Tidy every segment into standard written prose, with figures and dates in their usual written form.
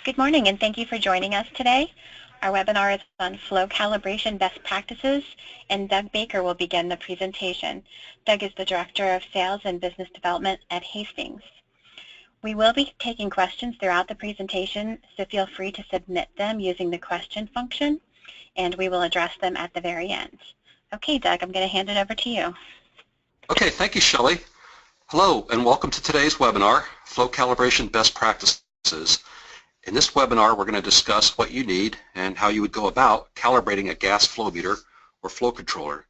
Good morning, and thank you for joining us today. Our webinar is on flow calibration best practices, and Doug Baker will begin the presentation. Doug is the Director of Sales and Business Development at Hastings. We will be taking questions throughout the presentation, so feel free to submit them using the question function, and we will address them at the very end. Okay, Doug, I'm going to hand it over to you. Okay, thank you, Shelley. Hello, and welcome to today's webinar, Flow Calibration Best Practices. In this webinar, we're going to discuss what you need and how you would go about calibrating a gas flow meter or flow controller.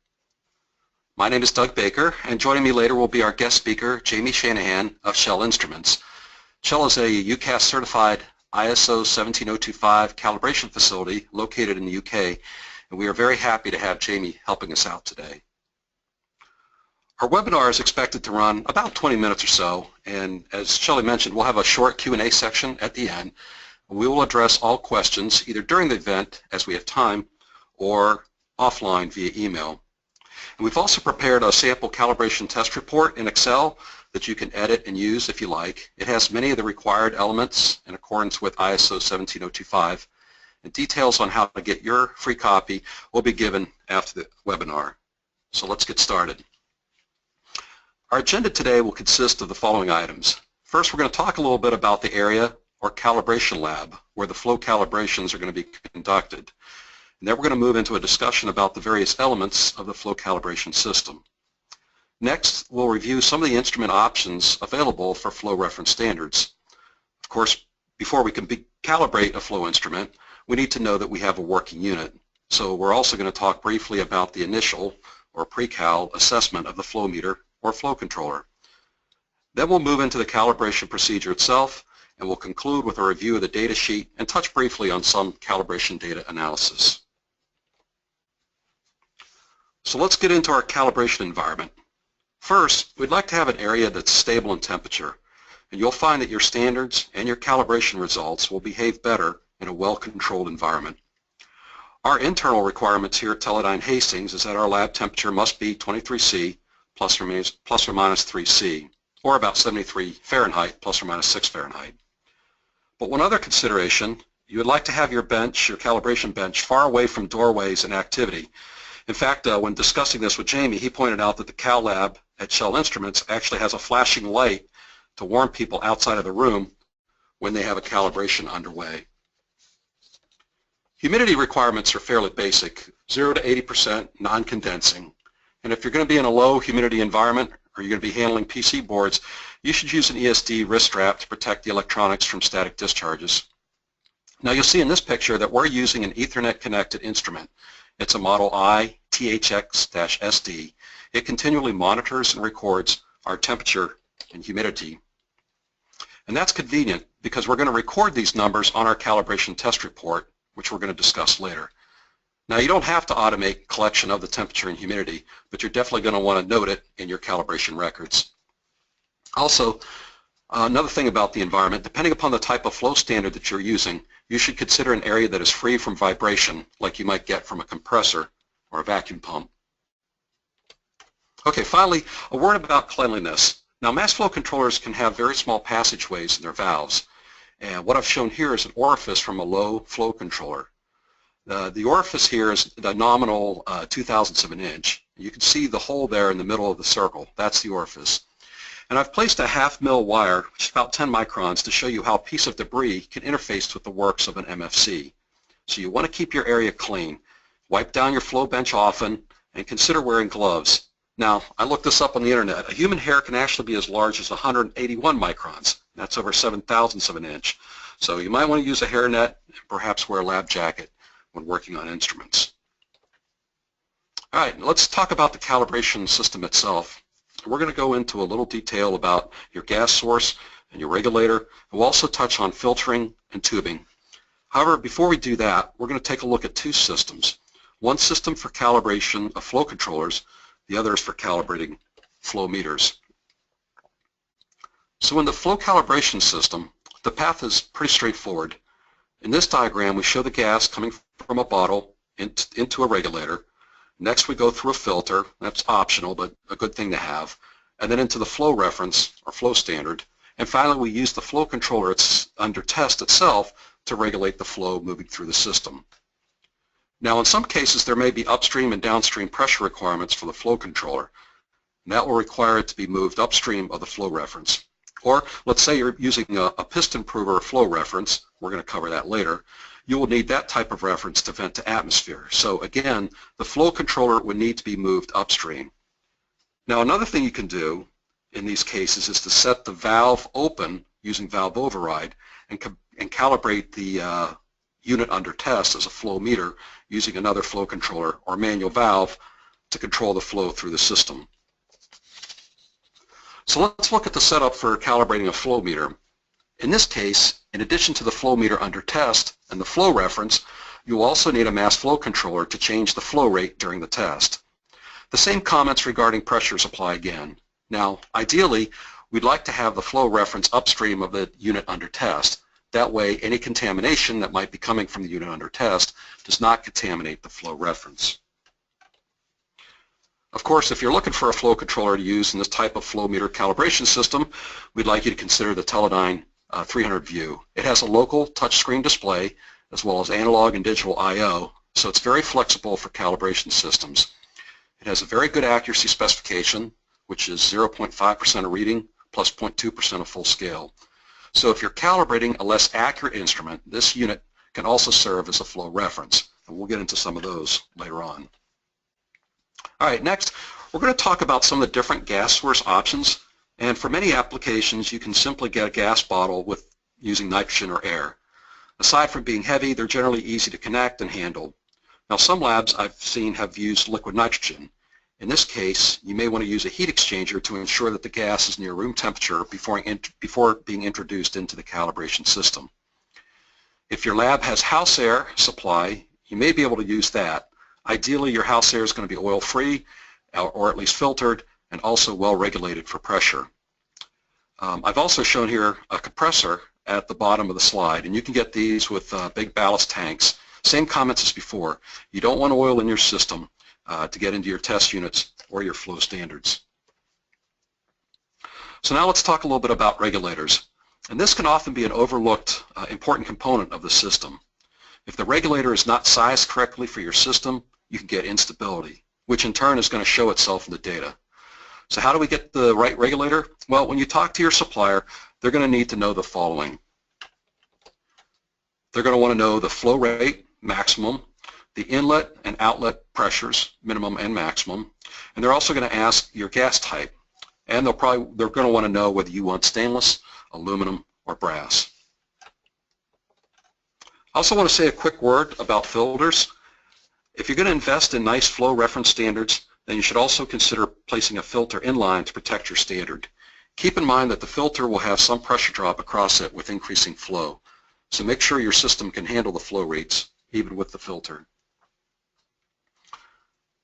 My name is Doug Baker, and joining me later will be our guest speaker, Jamie Shanahan of Shell Instruments. Shell is a UCAS certified ISO 17025 calibration facility located in the UK, and we are very happy to have Jamie helping us out today. Our webinar is expected to run about 20 minutes or so, and as Shelley mentioned, we'll have a short Q&A section at the end. We will address all questions either during the event as we have time or offline via email. And we've also prepared a sample calibration test report in Excel that you can edit and use if you like. It has many of the required elements in accordance with ISO 17025, and details on how to get your free copy will be given after the webinar. So let's get started. Our agenda today will consist of the following items. First, we're going to talk a little bit about the area or calibration lab where the flow calibrations are going to be conducted. And then we're going to move into a discussion about the various elements of the flow calibration system. Next, we'll review some of the instrument options available for flow reference standards. Of course, before we can calibrate a flow instrument, we need to know that we have a working unit. So we're also going to talk briefly about the initial or pre-cal assessment of the flow meter or flow controller. Then we'll move into the calibration procedure itself, and we'll conclude with a review of the data sheet and touch briefly on some calibration data analysis. So let's get into our calibration environment. First, we'd like to have an area that's stable in temperature, and you'll find that your standards and your calibration results will behave better in a well-controlled environment. Our internal requirements here at Teledyne Hastings is that our lab temperature must be 23°C plus or minus 3°C, or about 73 Fahrenheit plus or minus 6 Fahrenheit. But one other consideration, you would like to have your bench, your calibration bench, far away from doorways and activity. In fact, when discussing this with Jamie, he pointed out that the Cal Lab at Shell Instruments actually has a flashing light to warn people outside of the room when they have a calibration underway. Humidity requirements are fairly basic, 0 to 80% non-condensing. And if you're going to be in a low humidity environment or you're going to be handling PC boards, you should use an ESD wrist strap to protect the electronics from static discharges. Now you'll see in this picture that we're using an Ethernet connected instrument. It's a model I-THX-SD. It continually monitors and records our temperature and humidity. And that's convenient because we're going to record these numbers on our calibration test report, which we're going to discuss later. Now you don't have to automate collection of the temperature and humidity, but you're definitely going to want to note it in your calibration records. Also, another thing about the environment, depending upon the type of flow standard that you're using, you should consider an area that is free from vibration, like you might get from a compressor or a vacuum pump. Okay, finally, a word about cleanliness. Now, mass flow controllers can have very small passageways in their valves, and what I've shown here is an orifice from a low flow controller. The orifice here is the nominal 0.002 of an inch. You can see the hole there in the middle of the circle. That's the orifice. And I've placed a 1/2 mil wire, which is about 10 microns, to show you how a piece of debris can interface with the works of an MFC. So you want to keep your area clean. Wipe down your flow bench often, and consider wearing gloves. Now, I looked this up on the internet. A human hair can actually be as large as 181 microns. That's over 7/1000 of an inch. So you might want to use a hairnet and perhaps wear a lab jacket when working on instruments. All right, let's talk about the calibration system itself. We're going to go into a little detail about your gas source and your regulator. We'll also touch on filtering and tubing. However, before we do that, we're going to take a look at two systems. One system for calibration of flow controllers, the other is for calibrating flow meters. So in the flow calibration system, the path is pretty straightforward. In this diagram, we show the gas coming from a bottle into a regulator. Next, we go through a filter. That's optional, but a good thing to have. And then into the flow reference, or flow standard. And finally, we use the flow controller under test itself to regulate the flow moving through the system. Now, in some cases, there may be upstream and downstream pressure requirements for the flow controller, and that will require it to be moved upstream of the flow reference. Or let's say you're using a piston prover flow reference, we're going to cover that later, you will need that type of reference to vent to atmosphere. So again, the flow controller would need to be moved upstream. Now, another thing you can do in these cases is to set the valve open using valve override and calibrate the unit under test as a flow meter using another flow controller or manual valve to control the flow through the system. So let's look at the setup for calibrating a flow meter. In this case, in addition to the flow meter under test and the flow reference, you will also need a mass flow controller to change the flow rate during the test. The same comments regarding pressures apply again. Now, ideally, we'd like to have the flow reference upstream of the unit under test. That way, any contamination that might be coming from the unit under test does not contaminate the flow reference. Of course, if you're looking for a flow controller to use in this type of flow meter calibration system, we'd like you to consider the Teledyne 300 View. It has a local touchscreen display as well as analog and digital I/O, so it's very flexible for calibration systems. It has a very good accuracy specification, which is 0.5% of reading plus 0.2% of full scale. So if you're calibrating a less accurate instrument, this unit can also serve as a flow reference, and we'll get into some of those later on. All right, next we're going to talk about some of the different gas source options, and for many applications you can simply get a gas bottle with using nitrogen or air. Aside from being heavy, they're generally easy to connect and handle. Now, some labs I've seen have used liquid nitrogen. In this case, you may want to use a heat exchanger to ensure that the gas is near room temperature before being introduced into the calibration system. If your lab has house air supply, you may be able to use that. Ideally, your house air is going to be oil-free or at least filtered and also well-regulated for pressure. I've also shown here a compressor at the bottom of the slide, and you can get these with big ballast tanks. Same comments as before. You don't want oil in your system to get into your test units or your flow standards. So now let's talk a little bit about regulators. And this can often be an overlooked important component of the system. If the regulator is not sized correctly for your system, you can get instability, which in turn is going to show itself in the data. So how do we get the right regulator? Well, when you talk to your supplier, they're going to need to know the following. They're going to want to know the flow rate, maximum, the inlet and outlet pressures, minimum and maximum, and they're also going to ask your gas type, and they're going to want to know whether you want stainless, aluminum, or brass. I also want to say a quick word about filters. If you're going to invest in nice flow reference standards, then you should also consider placing a filter inline to protect your standard. Keep in mind that the filter will have some pressure drop across it with increasing flow, so make sure your system can handle the flow rates, even with the filter.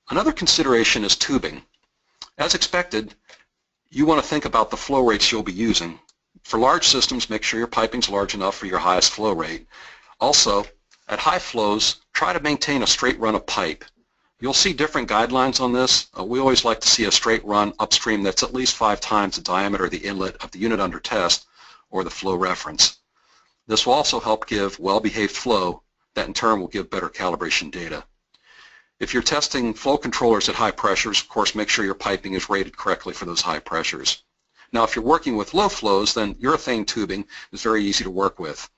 Another consideration is tubing. As expected, you want to think about the flow rates you'll be using. For large systems, make sure your piping's large enough for your highest flow rate. Also, at high flows, try to maintain a straight run of pipe. You'll see different guidelines on this. We always like to see a straight run upstream that's at least 5 times the diameter of the inlet of the unit under test or the flow reference. This will also help give well-behaved flow that in turn will give better calibration data. If you're testing flow controllers at high pressures, of course, make sure your piping is rated correctly for those high pressures. Now, if you're working with low flows, then urethane tubing is very easy to work with.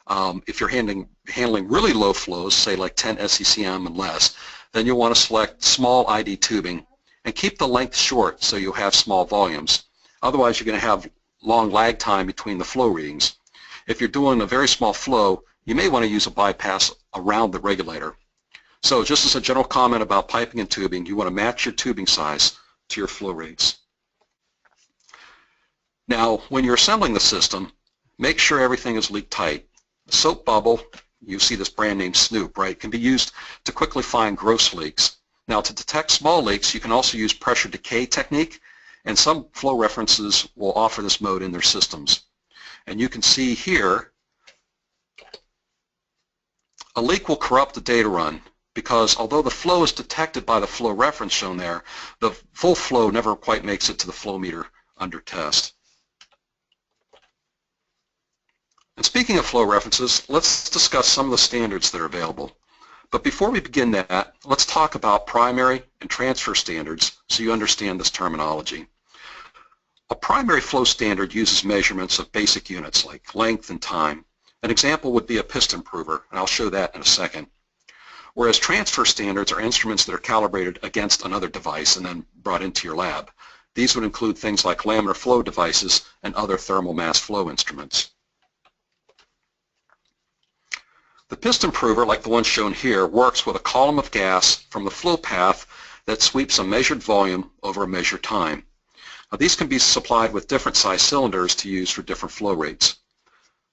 If you're handling really low flows, say like 10 SCCM and less, then you'll want to select small ID tubing and keep the length short so you'll have small volumes. Otherwise, you're going to have long lag time between the flow readings. If you're doing a very small flow, you may want to use a bypass around the regulator. So just as a general comment about piping and tubing, you want to match your tubing size to your flow rates. Now, when you're assembling the system, make sure everything is leak tight. The soap bubble, you see this brand name Snoop, right, can be used to quickly find gross leaks. Now, to detect small leaks, you can also use pressure decay technique, and some flow references will offer this mode in their systems. And you can see here, a leak will corrupt the data run because although the flow is detected by the flow reference shown there, the full flow never quite makes it to the flow meter under test. And speaking of flow references, let's discuss some of the standards that are available. But before we begin that, let's talk about primary and transfer standards so you understand this terminology. A primary flow standard uses measurements of basic units like length and time. An example would be a piston prover, and I'll show that in a second. Whereas transfer standards are instruments that are calibrated against another device and then brought into your lab. These would include things like laminar flow devices and other thermal mass flow instruments. The piston prover, like the one shown here, works with a column of gas from the flow path that sweeps a measured volume over a measured time. Now, these can be supplied with different size cylinders to use for different flow rates.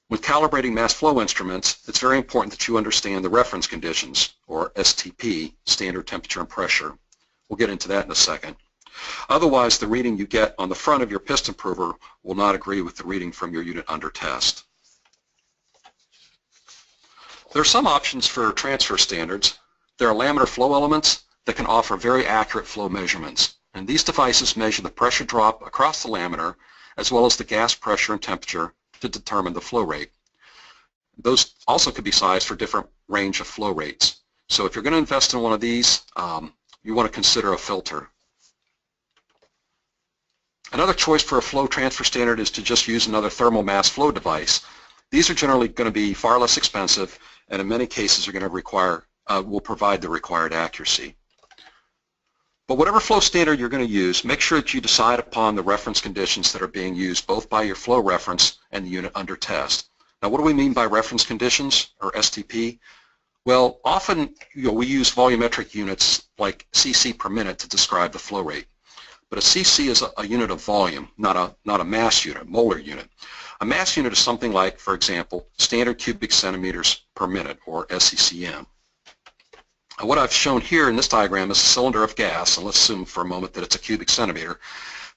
When calibrating mass flow instruments, it's very important that you understand the reference conditions, or STP, standard temperature and pressure. We'll get into that in a second. Otherwise, the reading you get on the front of your piston prover will not agree with the reading from your unit under test. There are some options for transfer standards. There are laminar flow elements that can offer very accurate flow measurements, and these devices measure the pressure drop across the laminar as well as the gas pressure and temperature to determine the flow rate. Those also could be sized for different range of flow rates. So if you're going to invest in one of these, you want to consider a filter. Another choice for a flow transfer standard is to just use another thermal mass flow device. These are generally going to be far less expensive, and in many cases are going to will provide the required accuracy. But whatever flow standard you're going to use, make sure that you decide upon the reference conditions that are being used both by your flow reference and the unit under test. Now, what do we mean by reference conditions, or STP? Well, often we use volumetric units like cc per minute to describe the flow rate. But a cc is a unit of volume, not a mass unit, molar unit. A mass unit is something like, for example, standard cubic centimeters per minute, or SCCM. What I've shown here in this diagram is a cylinder of gas, and let's assume for a moment that it's a cubic centimeter,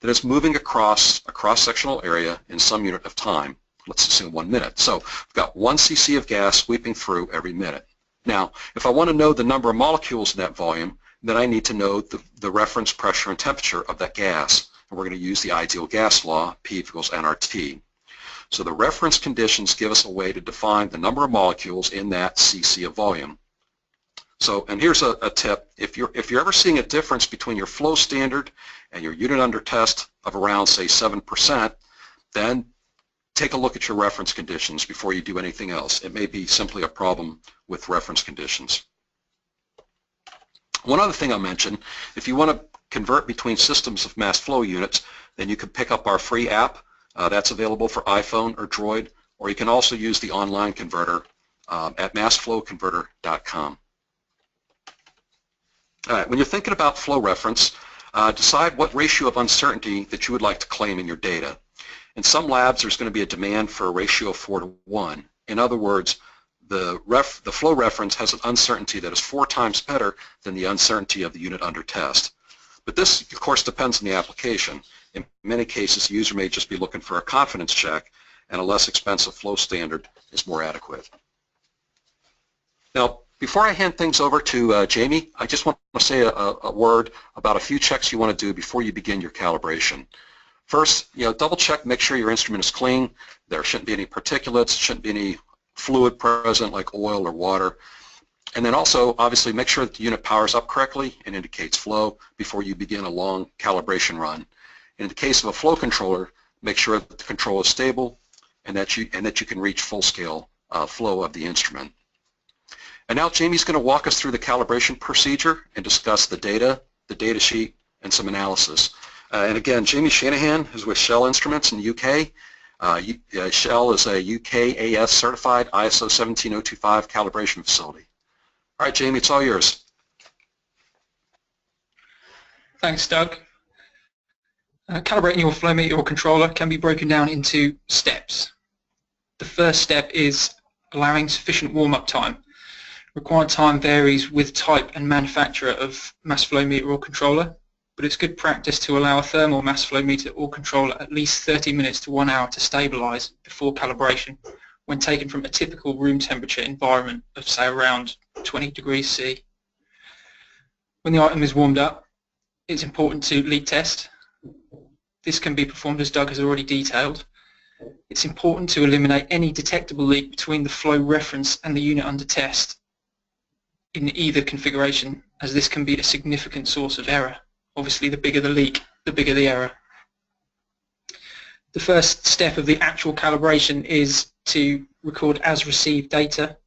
that is moving across a cross-sectional area in some unit of time. Let's assume 1 minute. So we've got 1 cc of gas sweeping through every minute. Now, if I want to know the number of molecules in that volume, then I need to know the reference pressure and temperature of that gas. And we're going to use the ideal gas law, P equals nRT. So the reference conditions give us a way to define the number of molecules in that cc of volume. So, and here's a tip. If you're ever seeing a difference between your flow standard and your unit under test of around, say, 7%, then take a look at your reference conditions before you do anything else. It may be simply a problem with reference conditions. One other thing I'll mention, if you want to convert between systems of mass flow units, then you can pick up our free app. That's available for iPhone or Droid, or you can also use the online converter at massflowconverter.com. All right, when you're thinking about flow reference, decide what ratio of uncertainty that you would like to claim in your data. In some labs, there's going to be a demand for a ratio of 4:1. In other words, the flow reference has an uncertainty that is 4 times better than the uncertainty of the unit under test. But this, of course, depends on the application. In many cases, the user may just be looking for a confidence check, and a less expensive flow standard is more adequate. Now, before I hand things over to Jamie, I just want to say a word about a few checks you want to do before you begin your calibration. First, double check, make sure your instrument is clean. There shouldn't be any particulates, shouldn't be any fluid present like oil or water. And then also, obviously, make sure that the unit powers up correctly and indicates flow before you begin a long calibration run. In the case of a flow controller, make sure that the control is stable and that you can reach full-scale flow of the instrument. And now Jamie's going to walk us through the calibration procedure and discuss the data sheet, and some analysis. And again, Jamie Shanahan is with Shell Instruments in the UK. Shell is a UKAS certified ISO 17025 calibration facility. All right, Jamie, it's all yours. Thanks, Doug. Calibrating your flow meter or controller can be broken down into steps. The first step is allowing sufficient warm-up time. Required time varies with type and manufacturer of mass flow meter or controller, but it's good practice to allow a thermal mass flow meter or controller at least 30 minutes to 1 hour to stabilize before calibration when taken from a typical room temperature environment of, say, around 20 degrees C. When the item is warmed up, it's important to leak test. This can be performed as Doug has already detailed. It's important to eliminate any detectable leak between the flow reference and the unit under test in either configuration, as this can be a significant source of error. Obviously, the bigger the leak, the bigger the error. The first step of the actual calibration is to record as received data.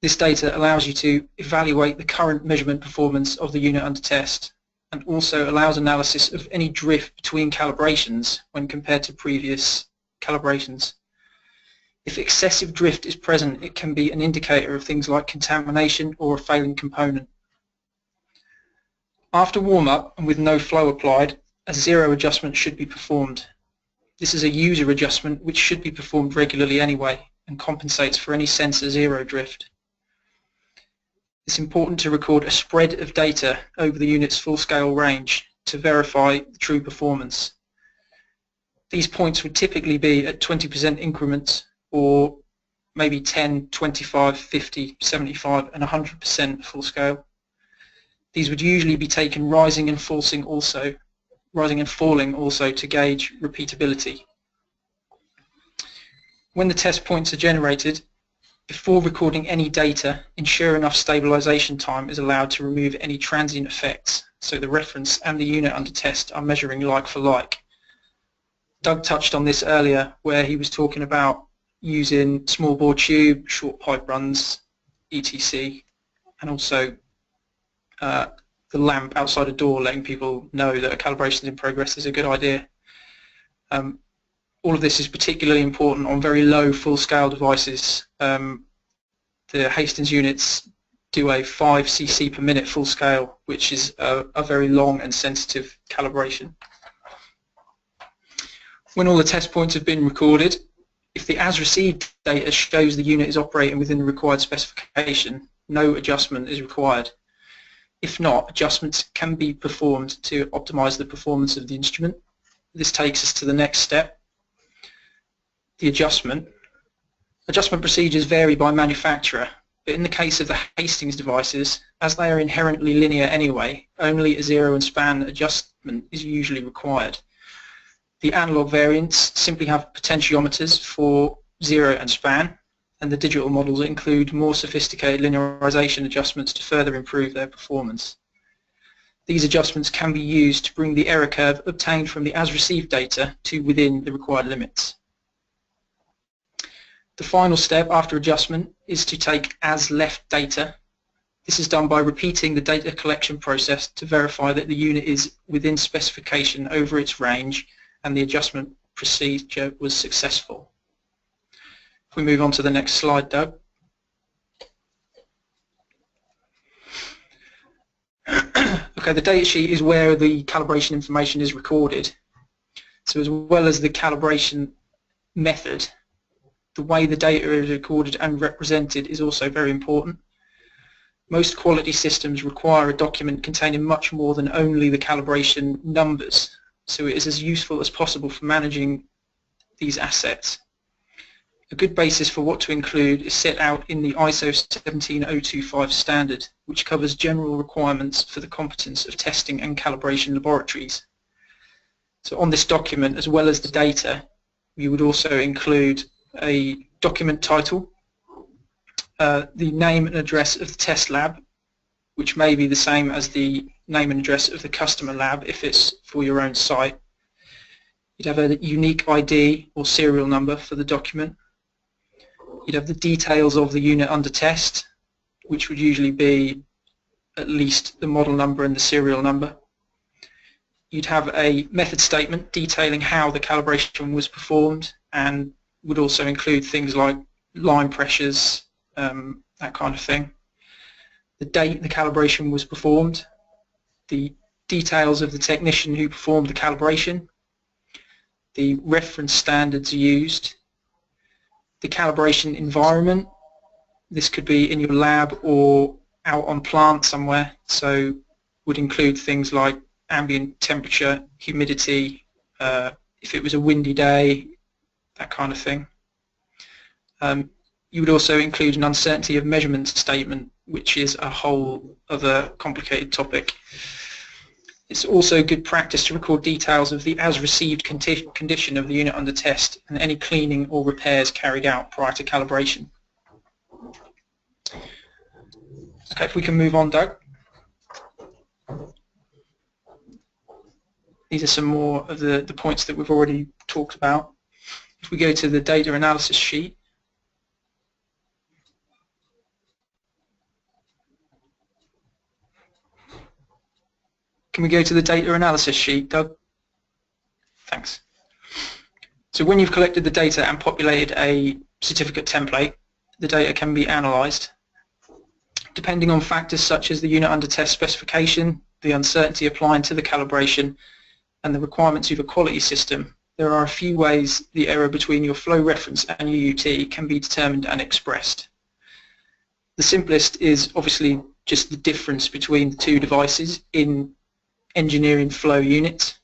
This data allows you to evaluate the current measurement performance of the unit under test, and also allows analysis of any drift between calibrations when compared to previous calibrations. If excessive drift is present, it can be an indicator of things like contamination or a failing component. After warm-up and with no flow applied, a zero adjustment should be performed. This is a user adjustment which should be performed regularly anyway and compensates for any sensor zero drift. It's important to record a spread of data over the unit's full-scale range to verify the true performance. These points would typically be at 20% increments, or maybe 10, 25, 50, 75 and 100% full scale. These would usually be taken rising and falling also to gauge repeatability. When the test points are generated, before recording any data, ensure enough stabilization time is allowed to remove any transient effects, so the reference and the unit under test are measuring like for like. Doug touched on this earlier, where he was talking about using small bore tube, short pipe runs, etc., and also the lamp outside a door letting people know that a calibration is in progress is a good idea. All of this is particularly important on very low full-scale devices. The Hastings units do a 5 cc per minute full scale, which is a very long and sensitive calibration. When all the test points have been recorded, if the as-received data shows the unit is operating within the required specification, no adjustment is required. If not, adjustments can be performed to optimize the performance of the instrument. This takes us to the next step, the adjustment. Adjustment procedures vary by manufacturer, but in the case of the Hastings devices, as they are inherently linear anyway, only a zero and span adjustment is usually required. The analog variants simply have potentiometers for zero and span, and the digital models include more sophisticated linearization adjustments to further improve their performance. These adjustments can be used to bring the error curve obtained from the as-received data to within the required limits. The final step after adjustment is to take as-left data. This is done by repeating the data collection process to verify that the unit is within specification over its range and the adjustment procedure was successful. If we move on to the next slide, Doug. Okay, the data sheet is where the calibration information is recorded. So as well as the calibration method, the way the data is recorded and represented is also very important. Most quality systems require a document containing much more than only the calibration numbers, so it is as useful as possible for managing these assets. A good basis for what to include is set out in the ISO 17025 standard, which covers general requirements for the competence of testing and calibration laboratories. So on this document, as well as the data, you would also include a document title, the name and address of the test lab, which may be the same as the name and address of the customer lab if it's for your own site. You'd have a unique ID or serial number for the document. You'd have the details of the unit under test, which would usually be at least the model number and the serial number. You'd have a method statement detailing how the calibration was performed, and would also include things like line pressures, that kind of thing. The date the calibration was performed, the details of the technician who performed the calibration, the reference standards used, the calibration environment. This could be in your lab or out on plant somewhere, so would include things like ambient temperature, humidity, if it was a windy day, that kind of thing. You would also include an uncertainty of measurement statement, which is a whole other complicated topic. It's also good practice to record details of the as-received condition of the unit under test and any cleaning or repairs carried out prior to calibration. Okay, if we can move on, Doug. These are some more of the points that we've already talked about. If we go to the data analysis sheet, can we go to the data analysis sheet, Doug? Thanks. So when you've collected the data and populated a certificate template, the data can be analysed. Depending on factors such as the unit under test specification, the uncertainty applying to the calibration, and the requirements of a quality system, there are a few ways the error between your flow reference and UUT can be determined and expressed. The simplest is obviously just the difference between the two devices in engineering flow units.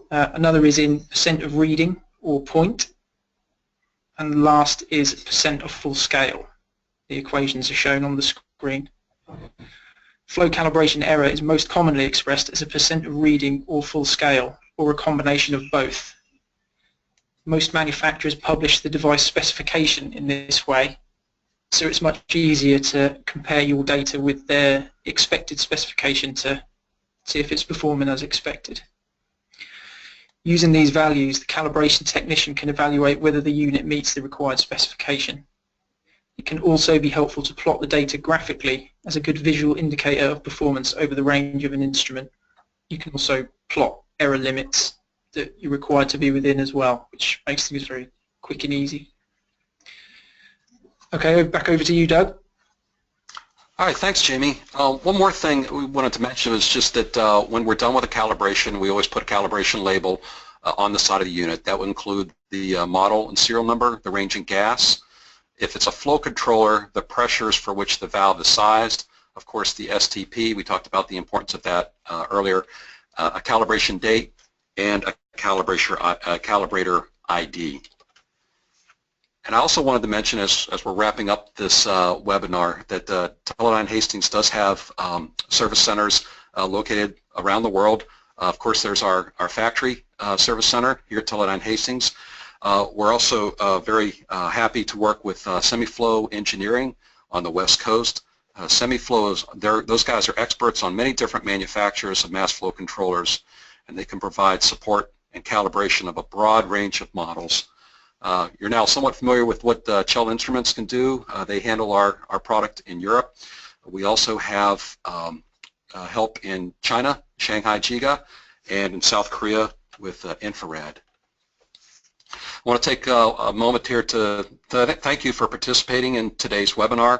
Another is in percent of reading or point, and the last is percent of full scale. The equations are shown on the screen. Flow calibration error is most commonly expressed as a percent of reading or full scale, or a combination of both. Most manufacturers publish the device specification in this way, so it's much easier to compare your data with their expected specification to see if it's performing as expected. Using these values, the calibration technician can evaluate whether the unit meets the required specification. It can also be helpful to plot the data graphically as a good visual indicator of performance over the range of an instrument. You can also plot error limits that you're required to be within as well, which makes things very quick and easy. Okay, back over to you, Doug. All right, thanks, Jamie. One more thing we wanted to mention is just that when we're done with a calibration, we always put a calibration label on the side of the unit. That would include the model and serial number, the range and gas. If it's a flow controller, the pressures for which the valve is sized, of course the STP, we talked about the importance of that earlier, a calibration date, and a calibrator ID. And I also wanted to mention, as we're wrapping up this webinar, that Teledyne Hastings does have service centers located around the world. Of course, there's our factory service center here at Teledyne Hastings. We're also very happy to work with Semiflow Engineering on the West Coast. Semiflow, those guys are experts on many different manufacturers of mass flow controllers, and they can provide support and calibration of a broad range of models. You're now somewhat familiar with what Chell Instruments can do. They handle our product in Europe. We also have help in China, Shanghai Jiga, and in South Korea with infrared. I want to take a moment here to thank you for participating in today's webinar.